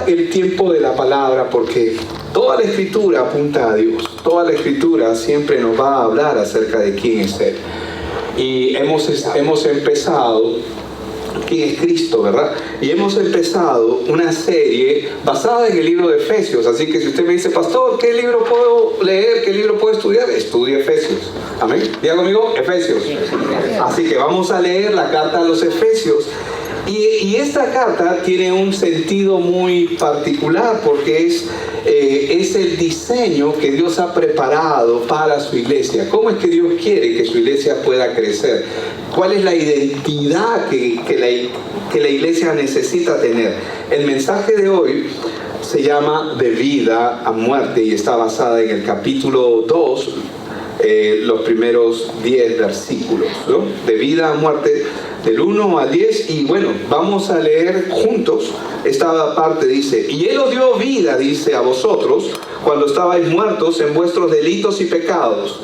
llega el tiempo de la palabra, porque toda la Escritura apunta a Dios. Toda la Escritura siempre nos va a hablar acerca de quién es Él. Y hemos empezado, quién es Cristo, ¿verdad? Y hemos empezado una serie basada en el libro de Efesios. Así que si usted me dice, pastor, ¿qué libro puedo leer? ¿Qué libro puedo estudiar? Estudie Efesios. Amén. Diga conmigo, Efesios. Así que vamos a leer la carta a los Efesios. Y esta carta tiene un sentido muy particular, porque es el diseño que Dios ha preparado para su iglesia. ¿Cómo es que Dios quiere que su iglesia pueda crecer? ¿Cuál es la identidad que la iglesia necesita tener? El mensaje de hoy se llama De vida a muerte y está basada en el capítulo 2, los primeros 10 versículos, ¿no? De vida a muerte, del 1 al 10. Y bueno, vamos a leer juntos esta parte. Dice: y Él os dio vida, dice, a vosotros cuando estabais muertos en vuestros delitos y pecados,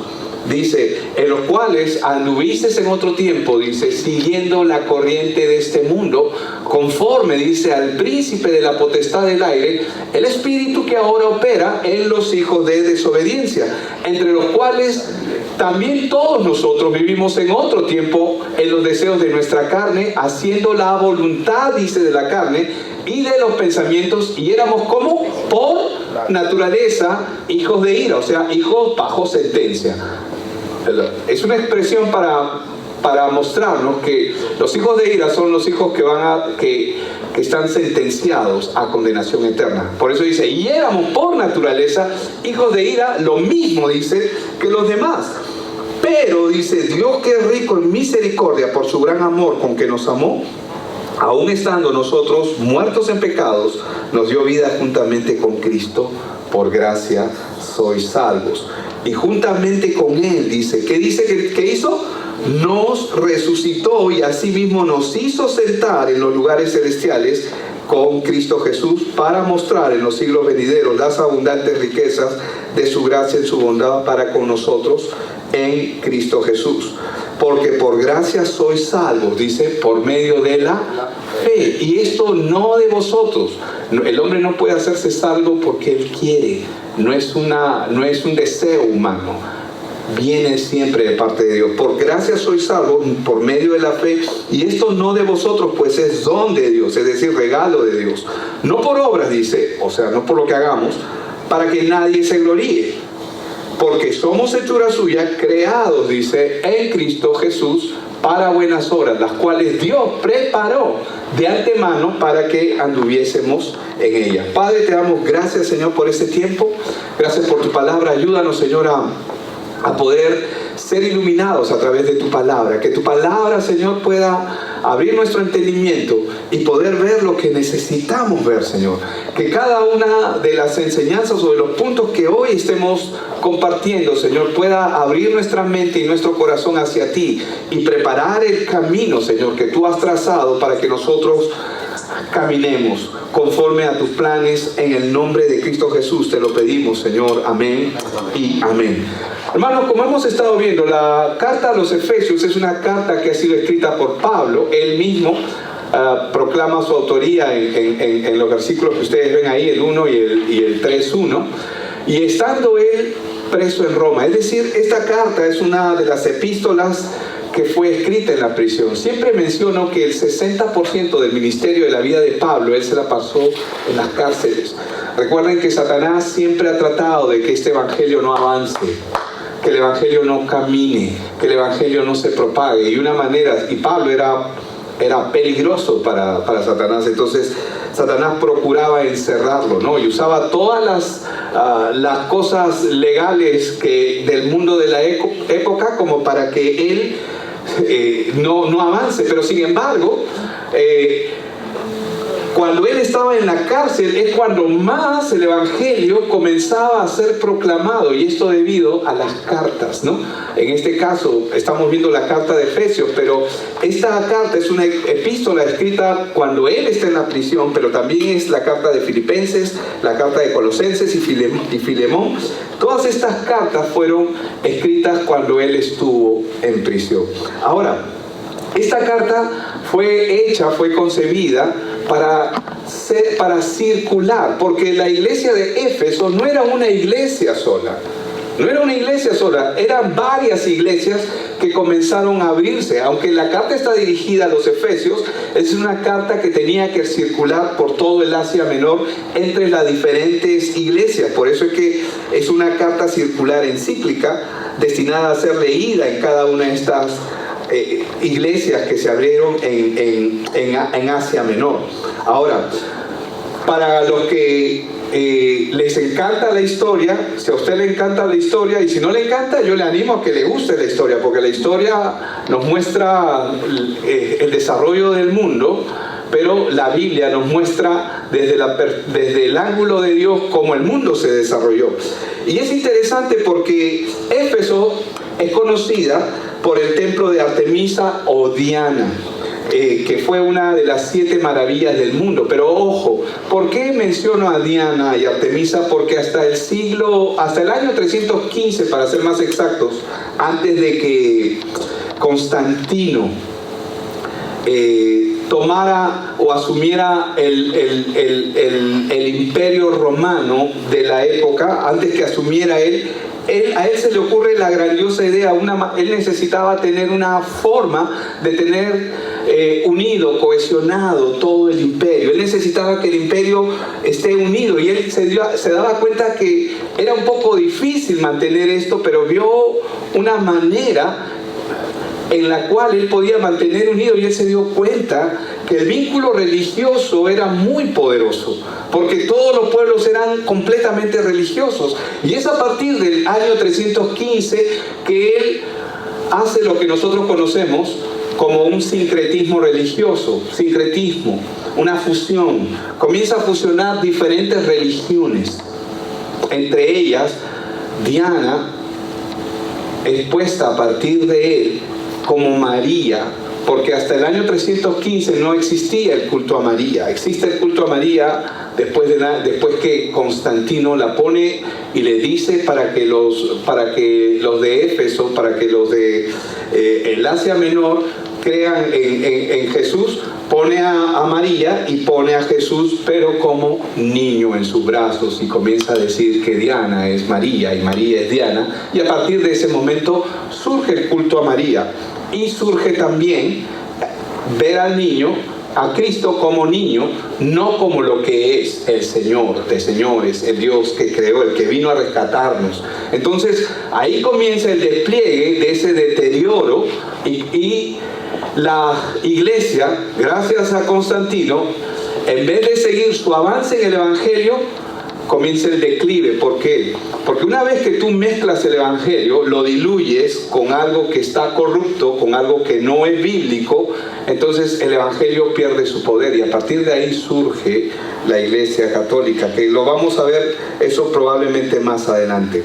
dice, en los cuales anduvisteis en otro tiempo, dice, siguiendo la corriente de este mundo, conforme, dice, al príncipe de la potestad del aire, el espíritu que ahora opera en los hijos de desobediencia, entre los cuales también todos nosotros vivimos en otro tiempo en los deseos de nuestra carne, haciendo la voluntad, dice, de la carne y de los pensamientos, y éramos como por naturaleza hijos de ira, o sea, hijos bajo sentencia. Es una expresión para mostrarnos que los hijos de ira son los hijos que están sentenciados a condenación eterna. Por eso dice, y éramos por naturaleza hijos de ira, lo mismo, dice, que los demás. Pero, dice, Dios, que es rico en misericordia por su gran amor con que nos amó, aun estando nosotros muertos en pecados, nos dio vida juntamente con Cristo. Por gracia sois salvos. Y juntamente con Él, dice, ¿qué dice que hizo? Nos resucitó y asimismo nos hizo sentar en los lugares celestiales con Cristo Jesús, para mostrar en los siglos venideros las abundantes riquezas de su gracia en su bondad para con nosotros en Cristo Jesús. Porque por gracia sois salvos, dice, por medio de la fe. Y esto no de vosotros. El hombre no puede hacerse salvo porque él quiere. No es un deseo humano. Viene siempre de parte de Dios. Por gracia sois salvos por medio de la fe. Y esto no de vosotros, pues es don de Dios, es decir, regalo de Dios. No por obras, dice, o sea, no por lo que hagamos, para que nadie se gloríe. Porque somos hechura suya, creados, dice, en Cristo Jesús, para buenas obras, las cuales Dios preparó de antemano para que anduviésemos en ellas. Padre, te damos gracias, Señor, por este tiempo. Gracias por tu palabra. Ayúdanos, Señor, a poder ser iluminados a través de tu palabra. Que tu palabra, Señor, pueda abrir nuestro entendimiento y poder ver lo que necesitamos ver, Señor. Que cada una de las enseñanzas o de los puntos que hoy estemos compartiendo, Señor, pueda abrir nuestra mente y nuestro corazón hacia ti y preparar el camino, Señor, que tú has trazado para que nosotros caminemos conforme a tus planes. En el nombre de Cristo Jesús te lo pedimos, Señor. Amén y amén. Hermanos, como hemos estado viendo, la carta a los Efesios es una carta que ha sido escrita por Pablo. Él mismo proclama su autoría en los versículos que ustedes ven ahí, el 1 y el 3:1. Y estando él preso en Roma, es decir, esta carta es una de las epístolas que fue escrita en la prisión. Siempre menciono que el 60% del ministerio de la vida de Pablo, él se la pasó en las cárceles. Recuerden que Satanás siempre ha tratado de que este evangelio no avance, que el evangelio no camine, que el evangelio no se propague. Y una manera, y Pablo era peligroso para Satanás, entonces Satanás procuraba encerrarlo, ¿no? Y usaba todas las cosas legales del mundo de la época como para que él no avance. Pero sin embargo, cuando él estaba en la cárcel es cuando más el evangelio comenzaba a ser proclamado, y esto debido a las cartas, ¿no? En este caso estamos viendo la carta de Efesios, pero esta carta es una epístola escrita cuando él está en la prisión, pero también es la carta de Filipenses, la carta de Colosenses y Filemón. Todas estas cartas fueron escritas cuando él estuvo en prisión. Ahora, esta carta fue concebida para circular, porque la iglesia de Éfeso no era una iglesia sola. No era una iglesia sola, eran varias iglesias que comenzaron a abrirse. Aunque la carta está dirigida a los efesios, es una carta que tenía que circular por todo el Asia Menor entre las diferentes iglesias. Por eso es que es una carta circular encíclica destinada a ser leída en cada una de estas iglesias que se abrieron en Asia Menor. Ahora, para los que les encanta la historia, si a usted le encanta la historia, y si no le encanta, yo le animo a que le guste la historia, porque la historia nos muestra el desarrollo del mundo, pero la Biblia nos muestra desde el ángulo de Dios cómo el mundo se desarrolló. Y es interesante porque Éfeso es conocida por el templo de Artemisa o Diana, que fue una de las 7 maravillas del mundo. Pero ojo, ¿por qué menciono a Diana y Artemisa? Porque hasta el año 315, para ser más exactos, antes de que Constantino tomara o asumiera el imperio romano de la época, antes que asumiera a él se le ocurre la grandiosa idea, él necesitaba tener una forma de tener unido, cohesionado todo el imperio. Él necesitaba que el imperio esté unido, y él se daba cuenta que era un poco difícil mantener esto, pero vio una manera en la cual él podía mantener unido, y él se dio cuenta que el vínculo religioso era muy poderoso, porque todos los pueblos eran completamente religiosos. Y es a partir del año 315 que él hace lo que nosotros conocemos como un sincretismo religioso, una fusión. Comienza a fusionar diferentes religiones, entre ellas Diana, expuesta a partir de él como María, porque hasta el año 315 no existía el culto a María. Existe el culto a María después que Constantino la pone y le dice para que los de Éfeso, para que los de el Asia Menor crean en Jesús, pone a María y pone a Jesús, pero como niño en sus brazos, y comienza a decir que Diana es María y María es Diana, y a partir de ese momento surge el culto a María. Y surge también ver al niño, a Cristo como niño, no como lo que es el Señor de señores, el Dios que creó, el que vino a rescatarnos. Entonces ahí comienza el despliegue de ese deterioro, y la iglesia, gracias a Constantino, en vez de seguir su avance en el Evangelio, comienza el declive. ¿Por qué? Porque una vez que tú mezclas el Evangelio, lo diluyes con algo que está corrupto, con algo que no es bíblico, entonces el Evangelio pierde su poder, y a partir de ahí surge la Iglesia Católica, que lo vamos a ver eso probablemente más adelante.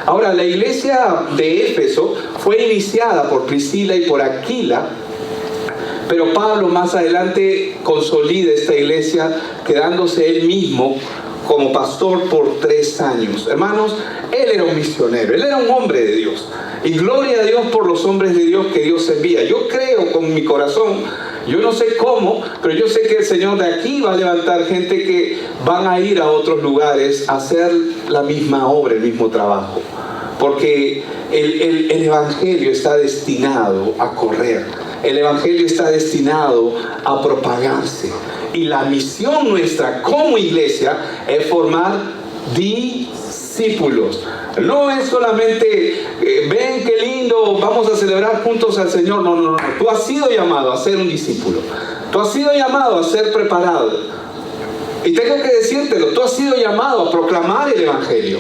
Ahora, la iglesia de Éfeso fue iniciada por Priscila y por Aquila, pero Pablo más adelante consolida esta iglesia, quedándose él mismo como pastor por 3 años. Hermanos, él era un misionero, él era un hombre de Dios. Y gloria a Dios por los hombres de Dios que Dios envía. Yo creo con mi corazón, yo no sé cómo, pero yo sé que el Señor de aquí va a levantar gente que van a ir a otros lugares a hacer la misma obra, el mismo trabajo. Porque el Evangelio está destinado a correr. El Evangelio está destinado a propagarse. Y la misión nuestra como iglesia es formar discípulos. No es solamente, ven qué lindo, vamos a celebrar juntos al Señor. No. Tú has sido llamado a ser un discípulo. Tú has sido llamado a ser preparado. Y tengo que decírtelo, tú has sido llamado a proclamar el Evangelio.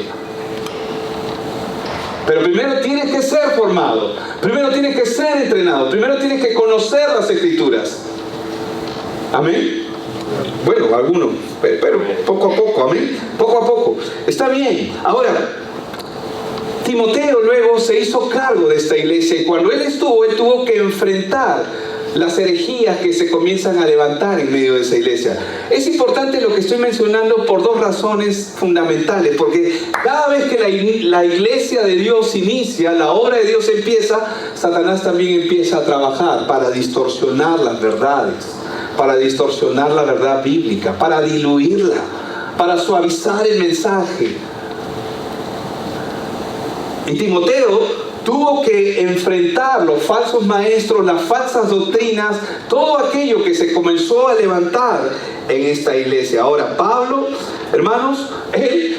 Pero primero tienes que ser formado. Primero tienes que ser entrenado. Primero tienes que conocer las Escrituras. Amén. Bueno, algunos, pero poco a poco, amén. Poco a poco. Está bien. Ahora, Timoteo luego se hizo cargo de esta iglesia, y cuando él tuvo que enfrentar las herejías que se comienzan a levantar en medio de esa iglesia. Es importante lo que estoy mencionando por 2 razones fundamentales, porque cada vez que la iglesia de Dios inicia, la obra de Dios empieza, Satanás también empieza a trabajar para distorsionar las verdades, para distorsionar la verdad bíblica, para diluirla, para suavizar el mensaje. Y Timoteo tuvo que enfrentar los falsos maestros, las falsas doctrinas, todo aquello que se comenzó a levantar en esta iglesia. Ahora, Pablo, hermanos, él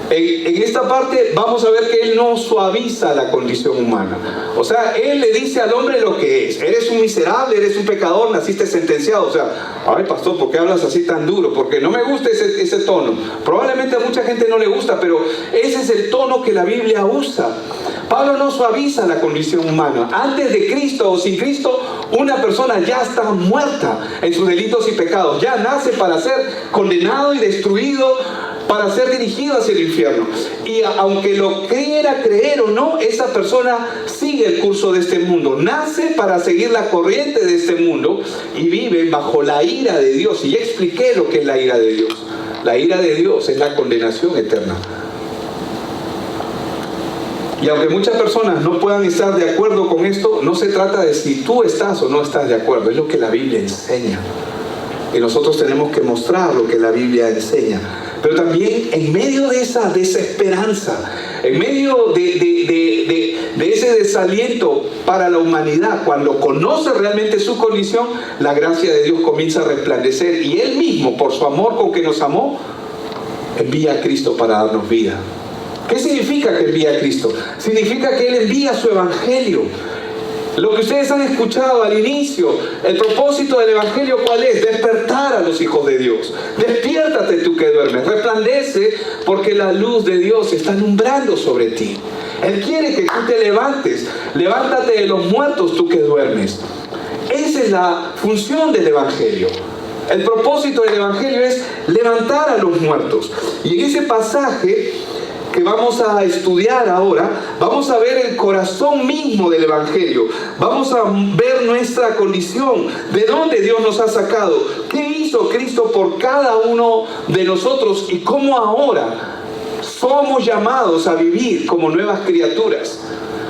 en esta parte vamos a ver que él no suaviza la condición humana. O sea, él le dice al hombre lo que es. Eres un miserable, eres un pecador, naciste sentenciado. O sea, ay pastor, ¿por qué hablas así tan duro? Porque no me gusta ese tono. Probablemente a mucha gente no le gusta, pero ese es el tono que la Biblia usa. Pablo no suaviza la condición humana. Antes de Cristo o sin Cristo, una persona ya está muerta en sus delitos y pecados. Ya nace para ser condenado y destruido, para ser dirigido hacia el infierno. Y aunque lo quiera creer o no, esa persona sigue el curso de este mundo. Nace para seguir la corriente de este mundo y vive bajo la ira de Dios. Y ya expliqué lo que es la ira de Dios. La ira de Dios es la condenación eterna. Y aunque muchas personas no puedan estar de acuerdo con esto, no se trata de si tú estás o no estás de acuerdo. Es lo que la Biblia enseña. Y nosotros tenemos que mostrar lo que la Biblia enseña. Pero también en medio de esa desesperanza, en medio de ese desaliento para la humanidad, cuando conoce realmente su condición, la gracia de Dios comienza a resplandecer. Y Él mismo, por su amor con que nos amó, envía a Cristo para darnos vida. ¿Qué significa que envía a Cristo? Significa que Él envía su evangelio. Lo que ustedes han escuchado al inicio, el propósito del evangelio, ¿cuál es? Despertar a los hijos de Dios. Despiértate tú que duermes, resplandece porque la luz de Dios está alumbrando sobre ti. Él quiere que tú te levantes. Levántate de los muertos tú que duermes. Esa es la función del evangelio. El propósito del evangelio es levantar a los muertos. Y en ese pasaje que vamos a estudiar ahora, vamos a ver el corazón mismo del evangelio. Vamos a ver nuestra condición, de dónde Dios nos ha sacado, qué hizo Cristo por cada uno de nosotros y cómo ahora somos llamados a vivir como nuevas criaturas.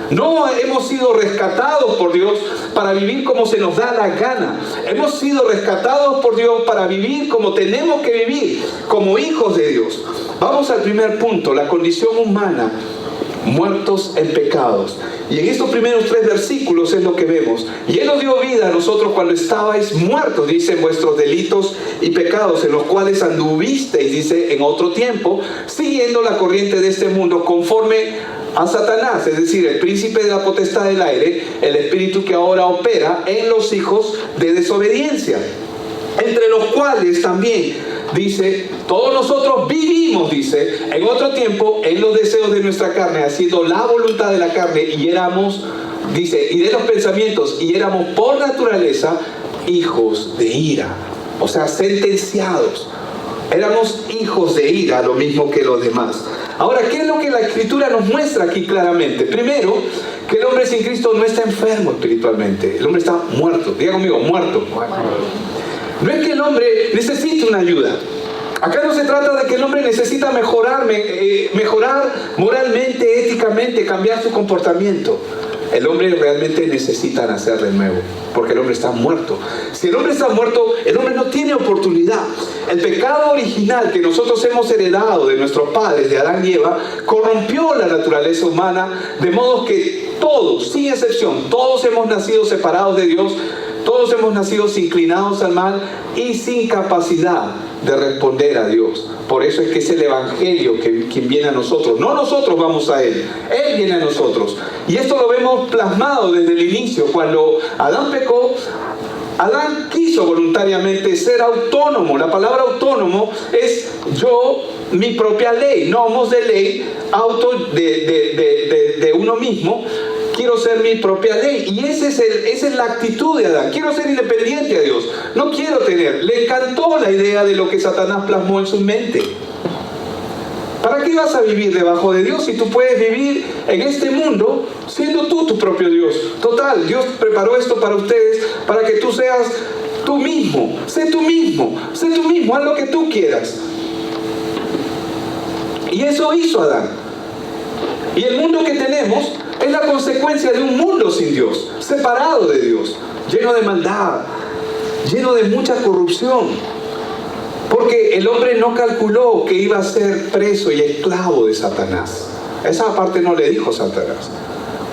No hemos sido rescatados por Dios para vivir como se nos da la gana. Hemos sido rescatados por Dios para vivir como tenemos que vivir, como hijos de Dios. Vamos al primer punto, la condición humana, muertos en pecados. Y en estos primeros 3 versículos es lo que vemos. Y Él os dio vida a nosotros cuando estabais muertos, dice, en vuestros delitos y pecados, en los cuales anduvisteis, dice, en otro tiempo, siguiendo la corriente de este mundo, conforme a Satanás, es decir, el príncipe de la potestad del aire, el espíritu que ahora opera en los hijos de desobediencia, entre los cuales también, dice, todos nosotros vivimos, dice, en otro tiempo, en los deseos de nuestra carne, haciendo la voluntad de la carne, y éramos, dice, y de los pensamientos, y éramos por naturaleza hijos de ira, o sea, sentenciados. Éramos hijos de ira, lo mismo que los demás. Ahora, ¿qué es lo que la Escritura nos muestra aquí claramente? Primero, que el hombre sin Cristo no está enfermo espiritualmente. El hombre está muerto. Diga conmigo, muerto. No es que el hombre necesite una ayuda. Acá no se trata de que el hombre necesita mejorar moralmente, éticamente, cambiar su comportamiento. El hombre realmente necesita nacer de nuevo, porque el hombre está muerto. Si el hombre está muerto, el hombre no tiene oportunidad. El pecado original que nosotros hemos heredado de nuestros padres, de Adán y Eva, corrompió la naturaleza humana, de modo que todos, sin excepción, todos hemos nacido separados de Dios, todos hemos nacido inclinados al mal y sin capacidad de responder a Dios. Por eso es que es el evangelio quien viene a nosotros. No nosotros vamos a Él, Él viene a nosotros. Y esto lo vemos plasmado desde el inicio. Cuando Adán pecó, Adán quiso voluntariamente ser autónomo. La palabra autónomo es yo, mi propia ley. Nomos de ley, auto de uno mismo. Quiero ser mi propia ley. Y esa es la actitud de Adán. Quiero ser independiente a Dios. No quiero tener. Le encantó la idea de lo que Satanás plasmó en su mente. ¿Para qué vas a vivir debajo de Dios si tú puedes vivir en este mundo siendo tú tu propio Dios? Total, Dios preparó esto para ustedes, para que tú seas tú mismo. Sé tú mismo. Sé tú mismo. Haz lo que tú quieras. Y eso hizo Adán. Y el mundo que tenemos es la consecuencia de un mundo sin Dios, separado de Dios, lleno de maldad, lleno de mucha corrupción. Porque el hombre no calculó que iba a ser preso y esclavo de Satanás. Esa parte no le dijo Satanás.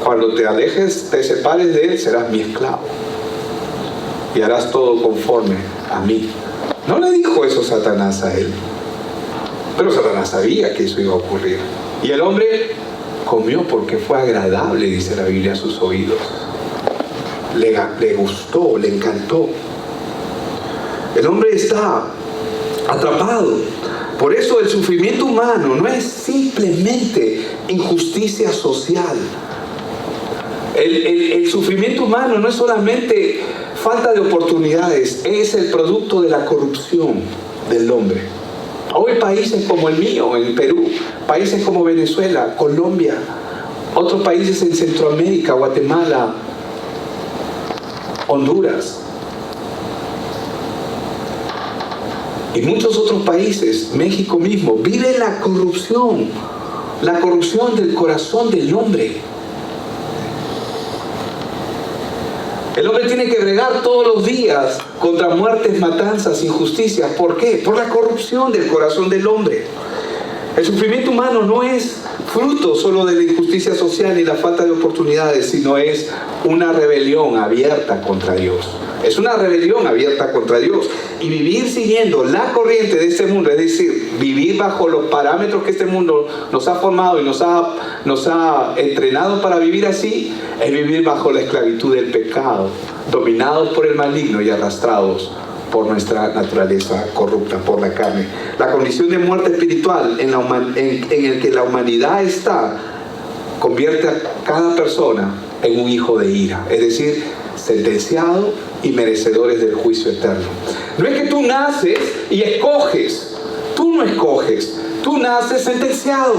Cuando te alejes, te separes de él, serás mi esclavo. Y harás todo conforme a mí. No le dijo eso Satanás a él. Pero Satanás sabía que eso iba a ocurrir. Y el hombre comió porque fue agradable, dice la Biblia, a sus oídos. Le gustó, le encantó. El hombre está atrapado. Por eso el sufrimiento humano no es simplemente injusticia social. El sufrimiento humano no es solamente falta de oportunidades, es el producto de la corrupción del hombre. Hoy países como el mío, en Perú, países como Venezuela, Colombia, otros países en Centroamérica, Guatemala, Honduras y muchos otros países, México mismo, vive la corrupción del corazón del hombre. El hombre tiene que bregar todos los días contra muertes, matanzas, injusticias. ¿Por qué? Por la corrupción del corazón del hombre. El sufrimiento humano no es fruto solo de la injusticia social y la falta de oportunidades, sino es una rebelión abierta contra Dios. Es una rebelión abierta contra Dios. Y vivir siguiendo la corriente de este mundo, es decir, vivir bajo los parámetros que este mundo nos ha formado y nos ha entrenado para vivir así, es vivir bajo la esclavitud del pecado, dominados por el maligno y arrastrados por nuestra naturaleza corrupta, por la carne. La condición de muerte espiritual en el que la humanidad está, convierte a cada persona en un hijo de ira, es decir, sentenciado y merecedores del juicio eterno. No es que tú naces y escoges, tú no escoges, tú naces sentenciado.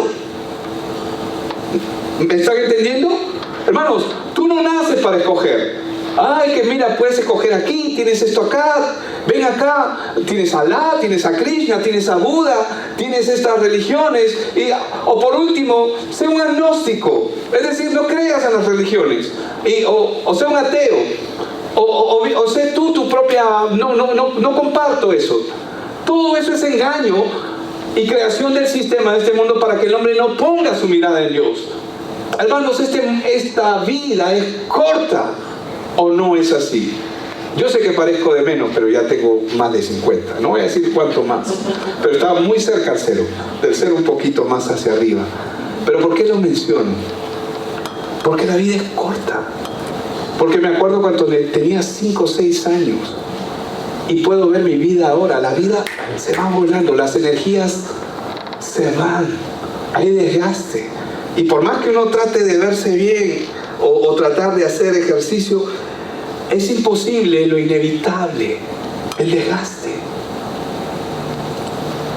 ¿Me están entendiendo? Hermanos, tú no naces para escoger. Ay, que mira, puedes escoger aquí, tienes esto acá, ven acá, tienes a Alá, tienes a Krishna, tienes a Buda, tienes estas religiones, o por último, sé un agnóstico, es decir, no creas en las religiones, o sé un ateo, o sé tú tu propia, no comparto eso. Todo eso es engaño y creación del sistema de este mundo para que el hombre no ponga su mirada en Dios. Hermanos, esta vida es corta. ¿O no es así? Yo sé que parezco de menos, pero ya tengo más de 50. No voy a decir cuánto más, pero estaba muy cerca al cero, del cero un poquito más hacia arriba. ¿Pero por qué lo menciono? Porque la vida es corta. Porque me acuerdo cuando tenía 5 o 6 años y puedo ver mi vida ahora. La vida se va volando, las energías se van, hay desgaste. Y por más que uno trate de verse bien o tratar de hacer ejercicio, es imposible lo inevitable, el desgaste.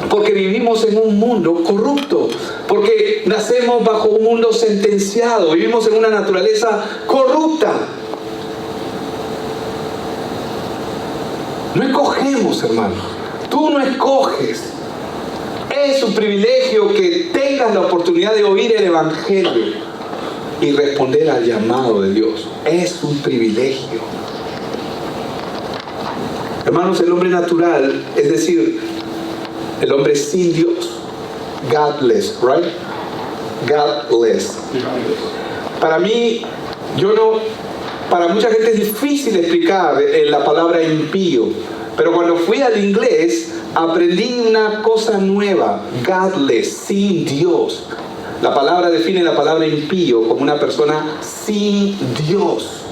Porque vivimos en un mundo corrupto, porque nacemos bajo un mundo sentenciado, vivimos en una naturaleza corrupta. No escogemos, hermano. Tú no escoges. Es un privilegio que tengas la oportunidad de oír el Evangelio y responder al llamado de Dios. Es un privilegio. Hermanos, el hombre natural, es decir, el hombre sin Dios, godless, right? Godless. Para mí, para mucha gente es difícil explicar la palabra impío, pero cuando fui al inglés aprendí una cosa nueva, godless, sin Dios. La palabra define la palabra impío como una persona sin Dios.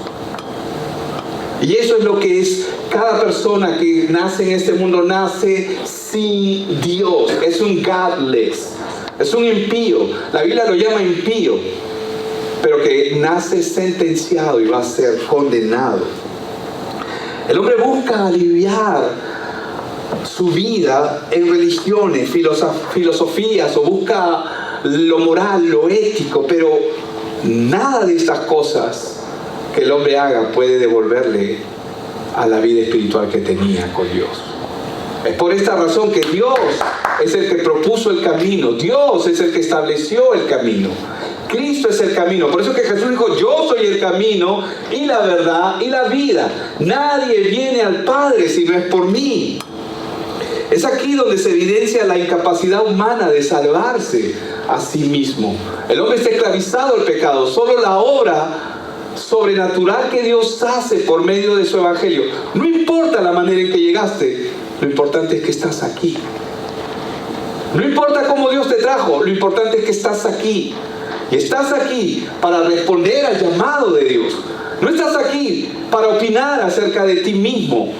Y eso es lo que es cada persona que nace en este mundo, nace sin Dios. Es un godless, es un impío. La Biblia lo llama impío, pero que nace sentenciado y va a ser condenado. El hombre busca aliviar su vida en religiones, filosofías, o busca lo moral, lo ético, pero nada de estas cosas que el hombre haga puede devolverle a la vida espiritual que tenía con Dios. Es por esta razón que Dios es el que propuso el camino, Dios es el que estableció el camino. Cristo es el camino. Por eso que Jesús dijo, yo soy el camino y la verdad y la vida. Nadie viene al Padre si no es por mí. Es aquí donde se evidencia la incapacidad humana de salvarse a sí mismo. El hombre está esclavizado al pecado. Solo la obra sobrenatural que Dios hace por medio de su evangelio. No importa la manera en que llegaste, lo importante es que estás aquí. No importa cómo Dios te trajo, lo importante es que estás aquí. Y estás aquí para responder al llamado de Dios. No estás aquí para opinar acerca de ti mismo.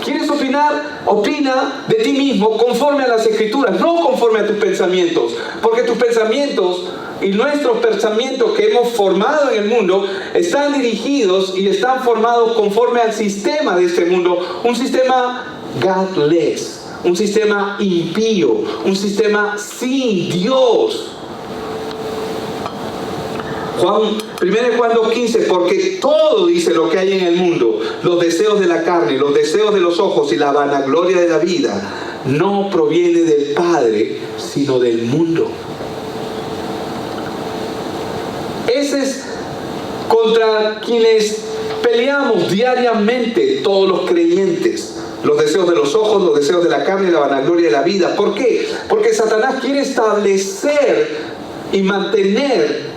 ¿Quieres opinar? Opina de ti mismo conforme a las Escrituras, no conforme a tus pensamientos. Porque tus pensamientos y nuestros pensamientos que hemos formado en el mundo están dirigidos y están formados conforme al sistema de este mundo. Un sistema godless, un sistema impío, un sistema sin Dios. 1 Juan 2:15, porque todo, dice, lo que hay en el mundo, los deseos de la carne, los deseos de los ojos y la vanagloria de la vida, no proviene del Padre, sino del mundo. Ese es contra quienes peleamos diariamente todos los creyentes. Los deseos de los ojos, los deseos de la carne y la vanagloria de la vida. ¿Por qué? Porque Satanás quiere establecer y mantener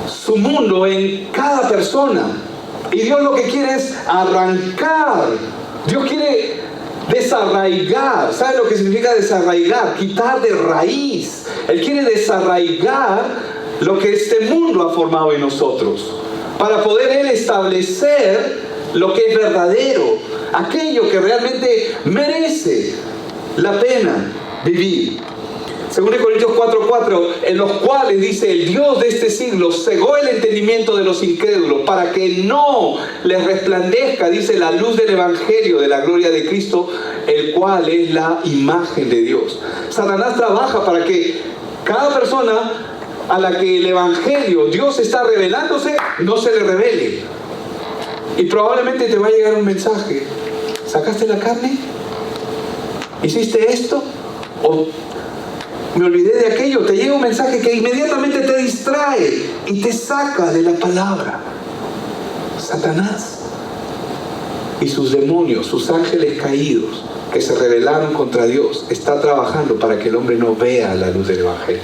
su mundo en cada persona. Y Dios lo que quiere es arrancar. Dios quiere desarraigar. ¿Sabe lo que significa desarraigar? Quitar de raíz. Él quiere desarraigar lo que este mundo ha formado en nosotros, para poder Él establecer lo que es verdadero, aquello que realmente merece la pena vivir. 2 Corintios 4:4, en los cuales dice, el Dios de este siglo cegó el entendimiento de los incrédulos para que no les resplandezca, dice, la luz del evangelio de la gloria de Cristo, el cual es la imagen de Dios. Satanás trabaja para que cada persona a la que el evangelio, Dios está revelándose, no se le revele. Y probablemente te va a llegar un mensaje: ¿sacaste la carne? ¿Hiciste esto? ¿O me olvidé de aquello? Te llega un mensaje que inmediatamente te distrae y te saca de la palabra. Satanás y sus demonios, sus ángeles caídos que se rebelaron contra Dios, está trabajando para que el hombre no vea la luz del evangelio.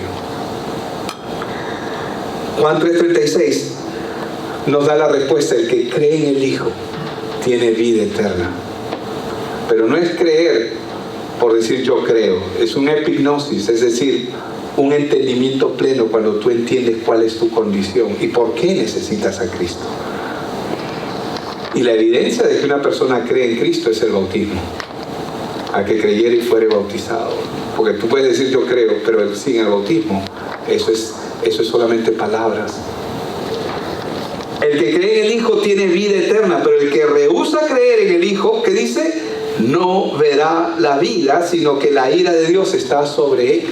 Juan 3:36 nos da la respuesta: el que cree en el Hijo tiene vida eterna. Pero no es creer por decir yo creo, es un epignosis, es decir, un entendimiento pleno cuando tú entiendes cuál es tu condición y por qué necesitas a Cristo. Y la evidencia de que una persona cree en Cristo es el bautismo. A que creyere y fuere bautizado. Porque tú puedes decir yo creo, pero sin el bautismo, eso es solamente palabras. El que cree en el Hijo tiene vida eterna, pero el que rehúsa creer en el Hijo, ¿qué dice? No verá la vida, sino que la ira de Dios está sobre él.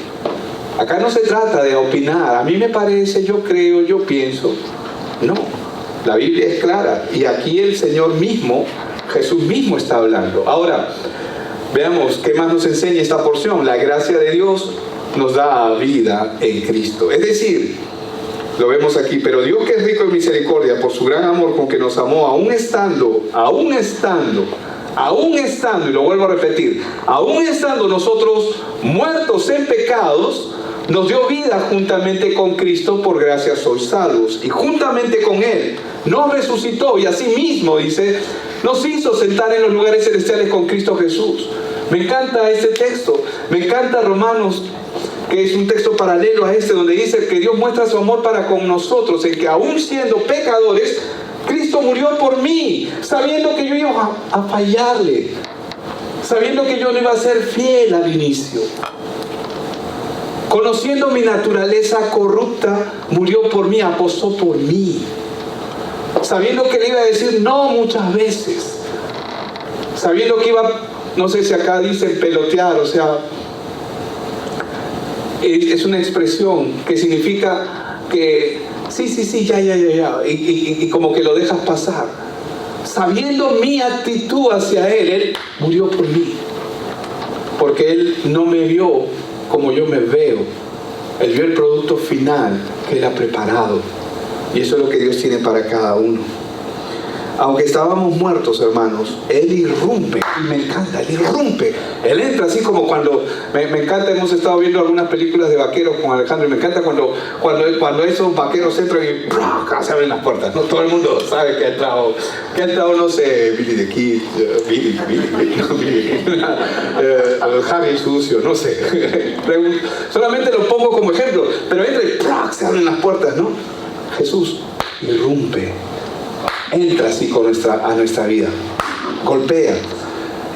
Acá no se trata de opinar. A mí me parece, yo creo, yo pienso. No, la Biblia es clara. Y aquí el Señor mismo, Jesús mismo está hablando. Ahora, veamos qué más nos enseña esta porción. La gracia de Dios nos da vida en Cristo. Es decir, lo vemos aquí, pero Dios, que es rico en misericordia, por su gran amor con que nos amó, aún estando, y lo vuelvo a repetir, aún estando nosotros muertos en pecados, nos dio vida juntamente con Cristo, por gracia sois salvos. Y juntamente con Él nos resucitó y asimismo, dice, nos hizo sentar en los lugares celestiales con Cristo Jesús. Me encanta este texto, me encanta Romanos, que es un texto paralelo a este, donde dice que Dios muestra su amor para con nosotros, en que aún siendo pecadores, Cristo murió por mí, sabiendo que yo iba a fallarle, sabiendo que yo no iba a ser fiel al inicio. Conociendo mi naturaleza corrupta, murió por mí, apostó por mí. Sabiendo que le iba a decir no muchas veces. Sabiendo que iba, no sé si acá dicen pelotear, o sea, es una expresión que significa que sí, ya, y como que lo dejas pasar. Sabiendo mi actitud hacia Él murió por mí. Porque Él no me vio como yo me veo. Él vio el producto final que Él ha preparado. Y eso es lo que Dios tiene para cada uno. Aunque estábamos muertos, hermanos, Él irrumpe. Y me encanta, Él irrumpe. Él entra así como cuando... Me encanta, hemos estado viendo algunas películas de vaqueros con Alejandro. Y me encanta cuando esos vaqueros entran y se abren las puertas, ¿no? Todo el mundo sabe que ha entrado, no sé, Billy the Kid, Billy, Harry sucio, no sé. Solamente lo pongo como ejemplo. Pero entra y se abren las puertas, ¿no? Jesús irrumpe. Entra así a nuestra vida, golpea,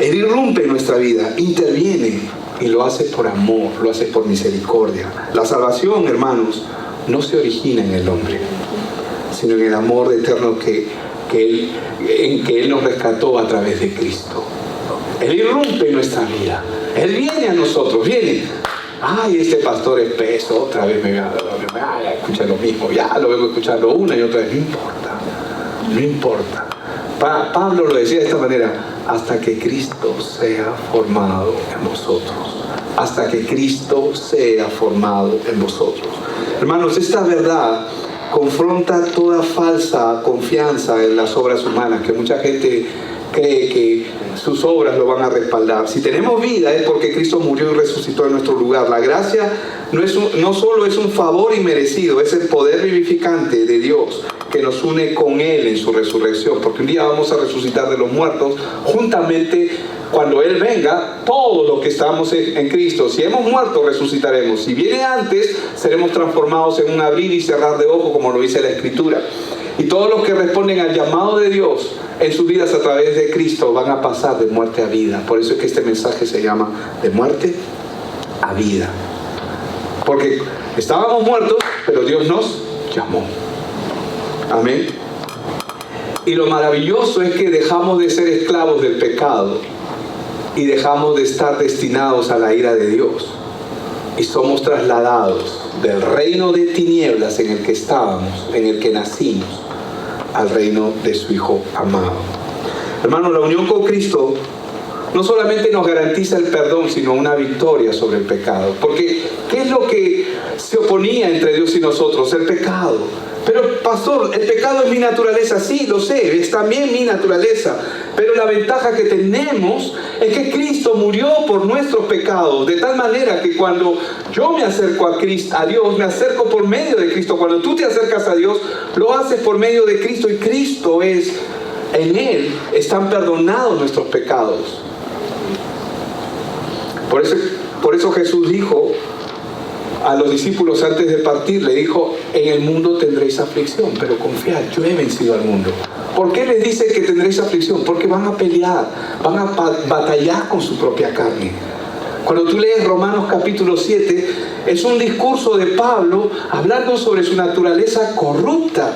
Él irrumpe en nuestra vida, interviene y lo hace por amor, lo hace por misericordia. La salvación, hermanos, no se origina en el hombre, sino en el amor eterno en que Él nos rescató a través de Cristo. Él irrumpe en nuestra vida, Él viene a nosotros, viene. Ay, este pastor es peso, otra vez me escucha lo mismo, ya lo vengo escuchando una y otra vez, no importa. Pablo lo decía de esta manera: hasta que Cristo sea formado en vosotros. Hasta que Cristo sea formado en vosotros. Hermanos, esta verdad confronta toda falsa confianza en las obras humanas, que mucha gente cree que sus obras lo van a respaldar. Si tenemos vida es porque Cristo murió y resucitó en nuestro lugar. La gracia no solo es un favor inmerecido, es el poder vivificante de Dios que nos une con Él en su resurrección, porque un día vamos a resucitar de los muertos juntamente. Cuando Él venga, todos los que estamos en Cristo, si hemos muerto, resucitaremos. Si viene antes, seremos transformados en un abrir y cerrar de ojos, como lo dice la Escritura. Y todos los que responden al llamado de Dios en sus vidas a través de Cristo van a pasar de muerte a vida. Por eso es que este mensaje se llama de muerte a vida. Porque estábamos muertos, pero Dios nos llamó. Amén. Y lo maravilloso es que dejamos de ser esclavos del pecado y dejamos de estar destinados a la ira de Dios. Y somos trasladados del reino de tinieblas en el que estábamos, en el que nacimos, al reino de su Hijo amado. Hermanos, la unión con Cristo no solamente nos garantiza el perdón, sino una victoria sobre el pecado. Porque, ¿qué es lo que se oponía entre Dios y nosotros? El pecado. Pero, pastor, el pecado es mi naturaleza. Sí, lo sé, es también mi naturaleza. Pero la ventaja que tenemos es que Cristo murió por nuestros pecados, de tal manera que cuando yo me acerco a Dios, me acerco por medio de Cristo. Cuando tú te acercas a Dios, lo haces por medio de Cristo, y Cristo en Él están perdonados nuestros pecados. Por eso Jesús dijo a los discípulos antes de partir, le dijo: en el mundo tendréis aflicción, pero confiad, yo he vencido al mundo. ¿Por qué les dice que tendréis aflicción? Porque van a pelear, van a batallar con su propia carne. Cuando tú lees Romanos capítulo 7, es un discurso de Pablo hablando sobre su naturaleza corrupta.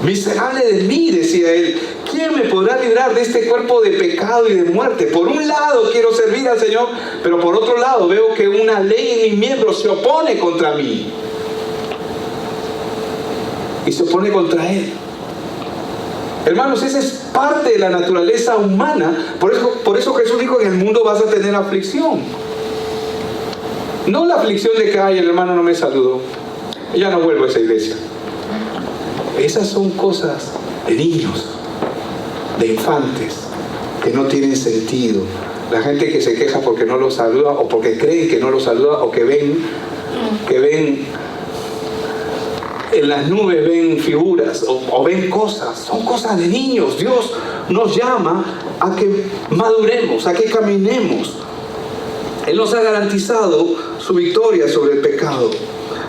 Miserable de mí, decía él, ¿quién me podrá librar de este cuerpo de pecado y de muerte? Por un lado quiero servir al Señor, pero por otro lado veo que una ley en mis miembros se opone contra mí. Y se opone contra Él. Hermanos, esa es parte de la naturaleza humana. Por eso Jesús dijo: en el mundo vas a tener aflicción. No la aflicción de que, ay, el hermano no me saludó, ya no vuelvo a esa iglesia. Esas son cosas de niños, de infantes, que no tienen sentido. La gente que se queja porque no lo saluda, o porque creen que no lo saluda, o que ven en las nubes, ven figuras, o ven cosas. Son cosas de niños. Dios nos llama a que maduremos, a que caminemos. Él nos ha garantizado su victoria sobre el pecado.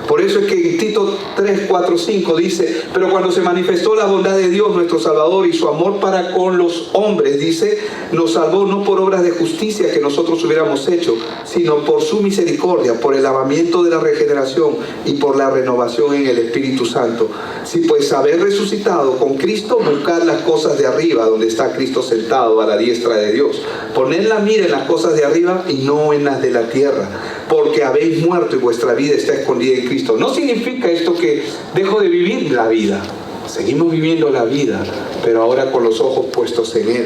Por eso es que en Tito 3, 4, 5 dice: pero cuando se manifestó la bondad de Dios nuestro Salvador y su amor para con los hombres, dice, nos salvó no por obras de justicia que nosotros hubiéramos hecho, sino por su misericordia, por el lavamiento de la regeneración y por la renovación en el Espíritu Santo. Si pues haber resucitado con Cristo, buscad las cosas de arriba, donde está Cristo sentado a la diestra de Dios. Poned la mira en las cosas de arriba y no en las de la tierra, porque habéis muerto y vuestra vida está escondida en Cristo. No significa esto que dejo de vivir la vida. Seguimos viviendo la vida, pero ahora con los ojos puestos en Él.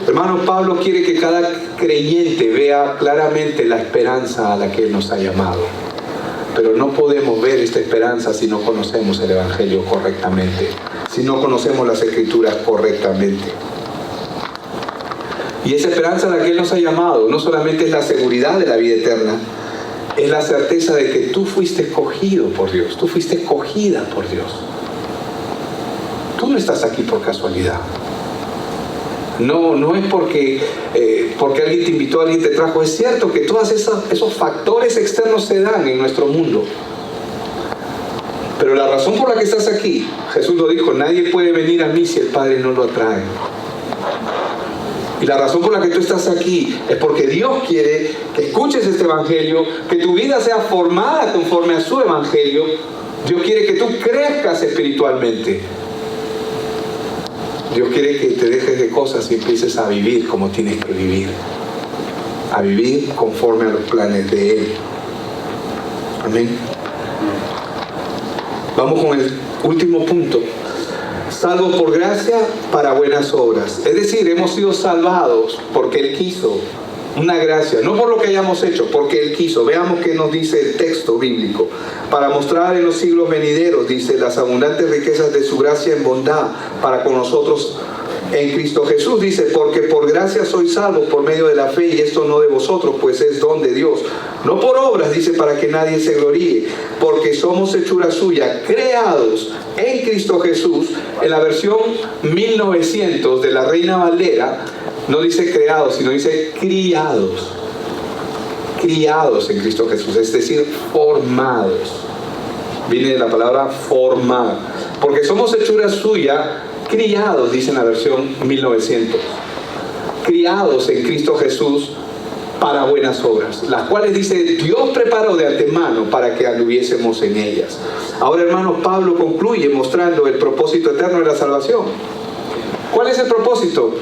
Hermano, Pablo quiere que cada creyente vea claramente la esperanza a la que Él nos ha llamado. Pero no podemos ver esta esperanza si no conocemos el Evangelio correctamente, si no conocemos las Escrituras correctamente. Y esa esperanza a la que Él nos ha llamado no solamente es la seguridad de la vida eterna, es la certeza de que tú fuiste escogido por Dios, tú fuiste escogida por Dios. Tú no estás aquí por casualidad. No es porque alguien te invitó, alguien te trajo. Es cierto que todos esos factores externos se dan en nuestro mundo. Pero la razón por la que estás aquí, Jesús lo dijo, nadie puede venir a mí si el Padre no lo atrae. Y la razón por la que tú estás aquí es porque Dios quiere que escuches este Evangelio, que tu vida sea formada conforme a su Evangelio. Dios quiere que tú crezcas espiritualmente. Dios quiere que te dejes de cosas y empieces a vivir como tienes que vivir. A vivir conforme a los planes de Él. Amén. Vamos con el último punto. Salvos por gracia para buenas obras. Es decir, hemos sido salvados porque Él quiso. Una gracia, no por lo que hayamos hecho, porque Él quiso. Veamos qué nos dice el texto bíblico. Para mostrar en los siglos venideros, dice, las abundantes riquezas de su gracia en bondad para con nosotros en Cristo Jesús. Dice, porque por gracia sois salvos por medio de la fe, y esto no de vosotros, pues es don de Dios. No por obras, dice, para que nadie se gloríe, porque somos hechura suya, creados en Cristo Jesús. En la versión 1900 de la Reina Valera, no dice creados, sino dice criados. Criados en Cristo Jesús, es decir, formados. Viene de la palabra formar. Porque somos hechura suya, criados, dice en la versión 1900. Criados en Cristo Jesús para buenas obras, las cuales, dice, Dios preparó de antemano para que anduviésemos en ellas. Ahora, hermanos, Pablo concluye mostrando el propósito eterno de la salvación. ¿Cuál es el propósito?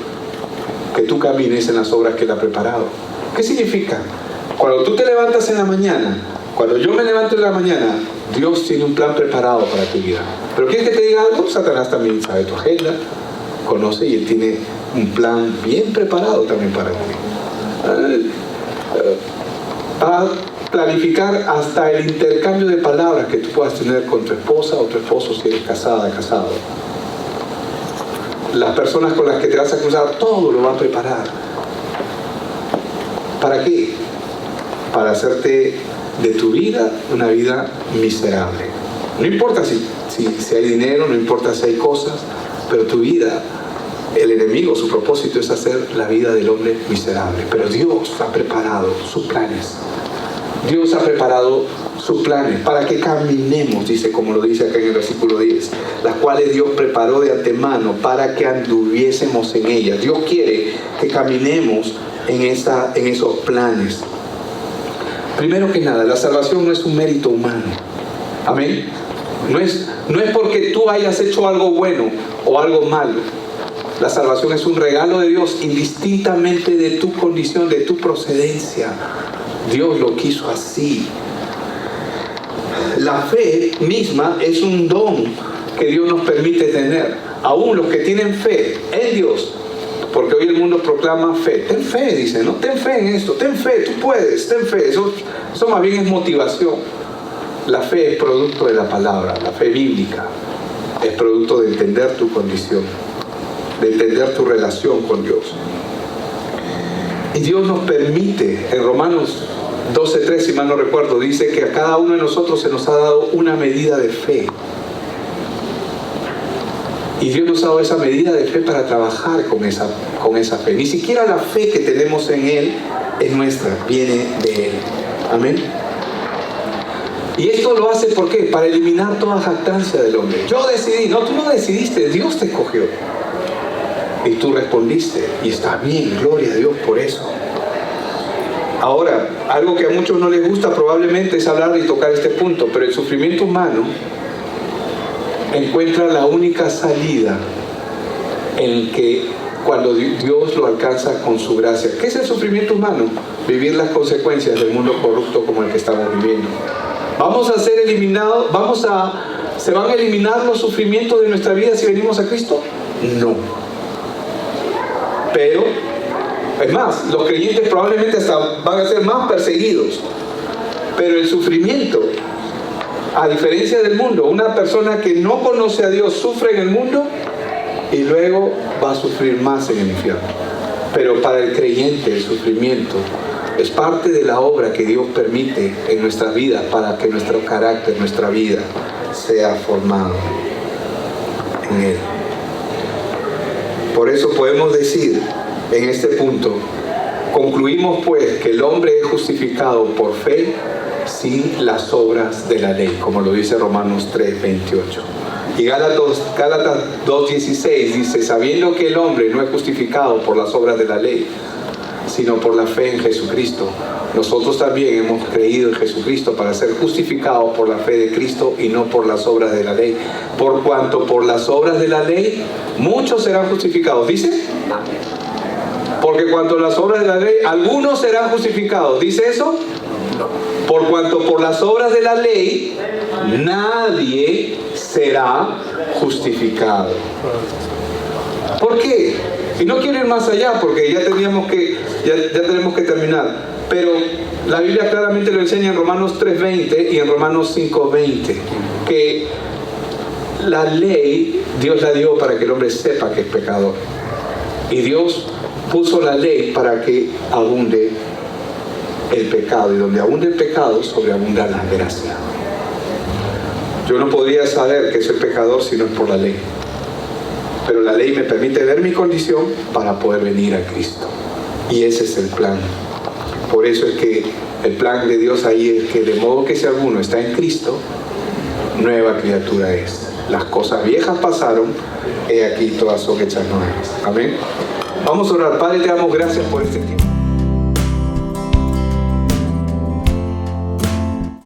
Que tú camines en las obras que Él ha preparado. ¿Qué significa? Cuando tú te levantas en la mañana, cuando yo me levanto en la mañana, Dios tiene un plan preparado para tu vida. Pero ¿quieres que te diga algo? Satanás también sabe tu agenda, conoce, y él tiene un plan bien preparado también para ti. Va a planificar hasta el intercambio de palabras que tú puedas tener con tu esposa o tu esposo si eres casada, casado. Las personas con las que te vas a cruzar, todo lo va a preparar. ¿Para qué? Para hacerte de tu vida una vida miserable. No importa si hay dinero, no importa si hay cosas, pero tu vida, el enemigo, su propósito es hacer la vida del hombre miserable. Pero Dios ha preparado sus planes. Dios ha preparado sus planes para que caminemos, dice, como lo dice acá en el versículo 10, las cuales Dios preparó de antemano para que anduviésemos en ellas. Dios quiere que caminemos en esos planes. Primero que nada, la salvación no es un mérito humano. Amén. No es porque tú hayas hecho algo bueno o algo malo. La salvación es un regalo de Dios indistintamente de tu condición, de tu procedencia. Dios lo quiso así. La fe misma es un don que Dios nos permite tener. Aún los que tienen fe en Dios, porque hoy el mundo proclama fe. Ten fe, dice, ¿no? Ten fe en esto, ten fe, tú puedes, ten fe. Eso más bien es motivación. La fe es producto de la palabra, la fe bíblica es producto de entender tu condición, de entender tu relación con Dios. Y Dios nos permite, en Romanos 12:3, si mal no recuerdo, dice que a cada uno de nosotros se nos ha dado una medida de fe. Y Dios nos ha dado esa medida de fe para trabajar con esa fe. Ni siquiera la fe que tenemos en Él es nuestra, viene de Él. Amén. Y esto lo hace, ¿por qué? Para eliminar toda jactancia del hombre. Yo decidí. No, tú no decidiste, Dios te escogió. Y tú respondiste. Y está bien, gloria a Dios por eso. Ahora, algo que a muchos no les gusta probablemente es hablar y tocar este punto, pero el sufrimiento humano encuentra la única salida en el que cuando Dios lo alcanza con su gracia. ¿Qué es el sufrimiento humano? Vivir las consecuencias del mundo corrupto como el que estamos viviendo. ¿Vamos a ser eliminados? ¿Se van a eliminar los sufrimientos de nuestra vida si venimos a Cristo? No. Pero, es más, los creyentes probablemente hasta van a ser más perseguidos. Pero el sufrimiento A diferencia del mundo, una persona que no conoce a Dios sufre en el mundo y luego va a sufrir más en el infierno. Pero para el creyente el sufrimiento es parte de la obra que Dios permite en nuestra vida para que nuestro carácter, nuestra vida sea formado en Él. Por eso podemos decir en este punto, concluimos pues que el hombre es justificado por fe sin las obras de la ley, como lo dice Romanos 3:28. Y Gálatas 2:16 dice, sabiendo que el hombre no es justificado por las obras de la ley, sino por la fe en Jesucristo. Nosotros también hemos creído en Jesucristo para ser justificados por la fe de Cristo y no por las obras de la ley. Por cuanto por las obras de la ley muchos serán justificados. ¿Dice? Porque cuanto a las obras de la ley, algunos serán justificados. ¿Dice eso? Por cuanto por las obras de la ley nadie será justificado. ¿Por qué? Y no quiero ir más allá porque ya tenemos que terminar. Pero la Biblia claramente lo enseña en Romanos 3:20 y en Romanos 5:20. Que la ley Dios la dio para que el hombre sepa que es pecador. Y Dios puso la ley para que abunde el pecado. Y donde abunde el pecado, sobreabunda la gracia. Yo no podría saber que soy pecador si no es por la ley. Pero la ley me permite ver mi condición para poder venir a Cristo. Y ese es el plan. Por eso es que el plan de Dios ahí es que de modo que si alguno está en Cristo, nueva criatura es. Las cosas viejas pasaron, he aquí todas son hechas nuevas. Amén. Vamos a orar. Padre, te damos gracias por este tiempo.